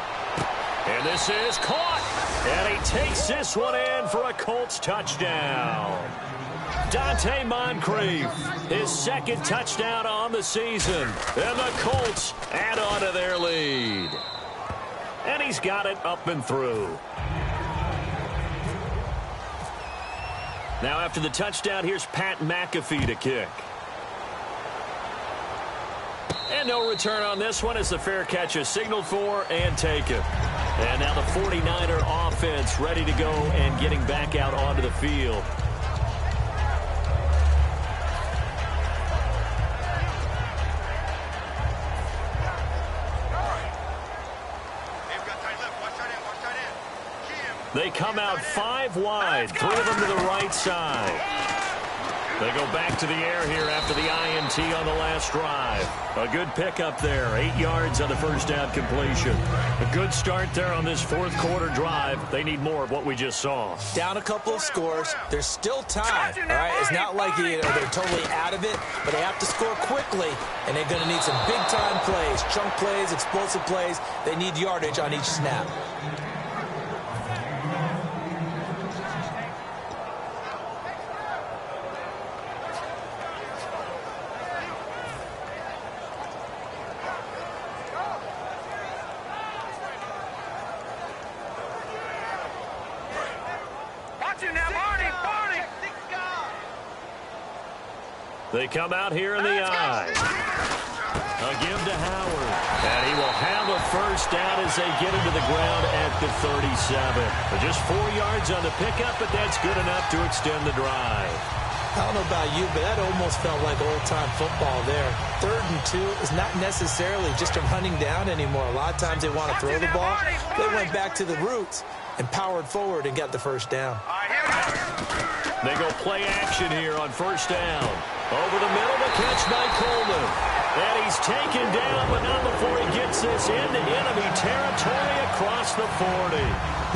B: And this is caught. And he takes this one in for a Colts touchdown. Dante Moncrief, his second touchdown on the season. And the Colts add on to their lead. And he's got it up and through. Now after the touchdown, here's Pat McAfee to kick. And no return on this one as the fair catch is signaled for and taken. And now the 49er offense ready to go and getting back out onto the field. They come out 5 wide, 3 of them to the right side. They go back to the air here after the INT on the last drive. A good pickup there, 8 yards on the first down completion. A good start there on this fourth quarter drive. They need more of what we just saw.
C: Down a couple of scores. There's still time, all right? It's not like they're totally out of it, but they have to score quickly, and they're going to need some big-time plays, chunk plays, explosive plays. They need yardage on each snap.
B: They come out here in the eye. A give to Howard. And he will have a first down as they get into the ground at the 37. Just 4 yards on the pickup, but that's good enough to extend the drive.
C: I don't know about you, but that almost felt like old-time football there. 3rd and 2 is not necessarily just a running down anymore. A lot of times they want to throw the ball. They went back to the roots and powered forward and got the first down.
B: They go play action here on first down. Over the middle, the catch by Coleman. And he's taken down, but not before he gets this into enemy territory across the 40.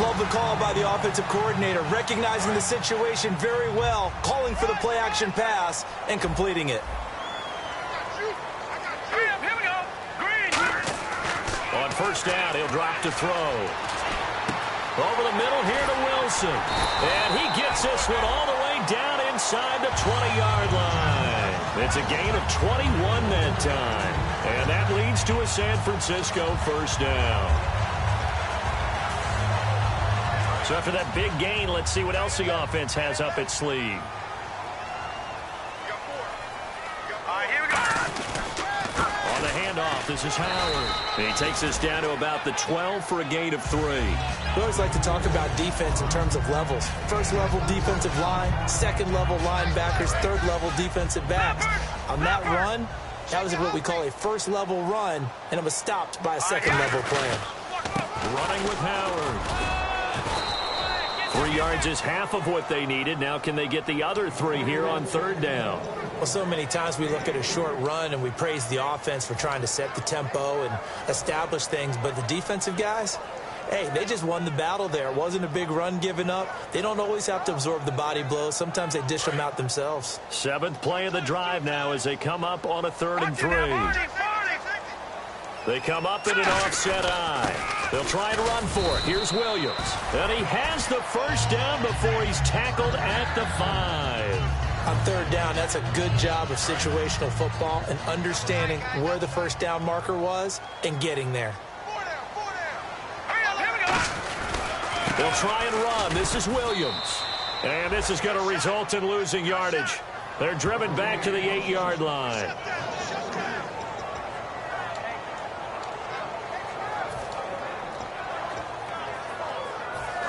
C: Love the call by the offensive coordinator, recognizing the situation very well, calling for the play-action pass, and completing it.
D: Here we go. Green.
B: On first down, he'll drop to throw. Over the middle here to Wilson. And he gets this one all the way down inside the 20-yard line. It's a gain of 21 that time. And that leads to a San Francisco first down. So after that big gain, let's see what else the offense has up its sleeve.
D: Here we go.
B: On the handoff, this is Howard. And he takes this down to about the 12 for a gain of 3.
C: We always like to talk about defense in terms of levels. First level defensive line, second level linebackers, third level defensive backs. On that run, that was what we call a first level run, and it was stopped by a second level plan.
B: Running with Howard. 3 yards is half of what they needed. Now can they get the other 3 here on third down?
C: Well, so many times we look at a short run and we praise the offense for trying to set the tempo and establish things, but the defensive guys, hey, they just won the battle there. It wasn't a big run given up. They don't always have to absorb the body blows. Sometimes they dish them out themselves.
B: 7th play of the drive now as they come up on a 3rd and 3. They come up in an offset eye. They'll try and run for it. Here's Williams. And he has the first down before he's tackled at the 5.
C: On third down, that's a good job of situational football and understanding where the first down marker was and getting there.
B: They'll try and run. This is Williams. And this is going to result in losing yardage. They're driven back to the 8-yard line.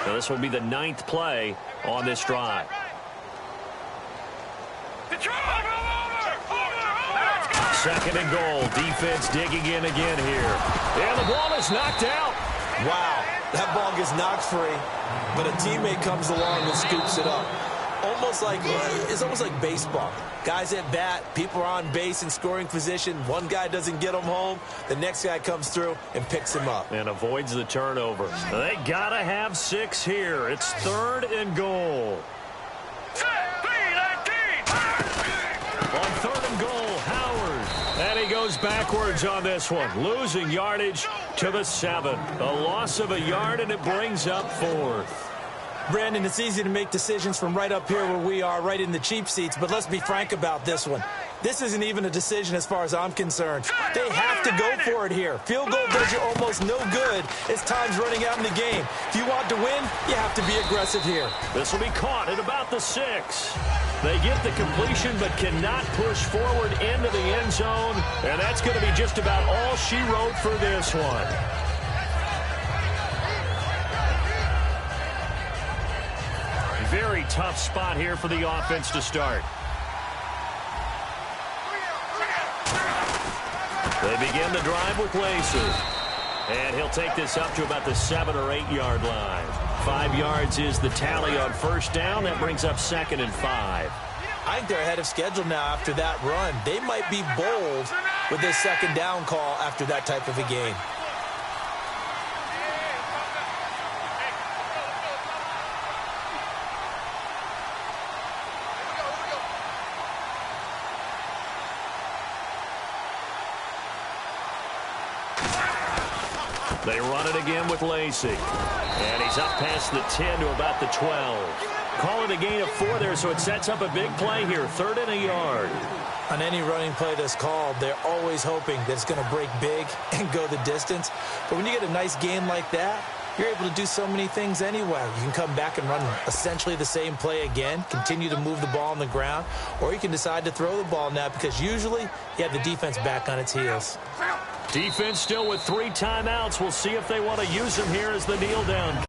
B: So this will be the 9th play on this drive. Second and goal. Defense digging in again here. And the ball is knocked out.
C: Wow, that ball gets knocked free, but a teammate comes along and scoops it up. It's almost like baseball. Guys at bat, people are on base in scoring position. One guy doesn't get him home. The next guy comes through and picks him up.
B: And avoids the turnover. They got to have 6 here. It's 3rd and goal. On 3rd and goal, Howard. And he goes backwards on this one. Losing yardage to the 7. A loss of a yard, and it brings up 4th.
C: Brandon, it's easy to make decisions from right up here where we are, right in the cheap seats, but let's be frank about this one. This isn't even a decision as far as I'm concerned. They have to go for it here. Field goal does you almost no good as time's running out in the game. If you want to win, you have to be aggressive here.
B: This will be caught at about the 6. They get the completion but cannot push forward into the end zone, and that's going to be just about all she wrote for this one. Very tough spot here for the offense to start. They begin the drive with Lacey. And he'll take this up to about the 7 or 8 yard line. 5 yards is the tally on first down. That brings up 2nd and 5.
C: I think they're ahead of schedule now after that run. They might be bold with this 2nd down call after that type of a game.
B: They run it again with Lacey. And he's up past the 10 to about the 12. Call it a gain of 4 there, so it sets up a big play here. 3rd and a yard.
C: On any running play that's called, they're always hoping that it's going to break big and go the distance. But when you get a nice game like that, you're able to do so many things anyway. You can come back and run essentially the same play again, continue to move the ball on the ground, or you can decide to throw the ball now because usually you have the defense back on its heels.
B: Defense still with 3 timeouts. We'll see if they want to use them here as the kneel down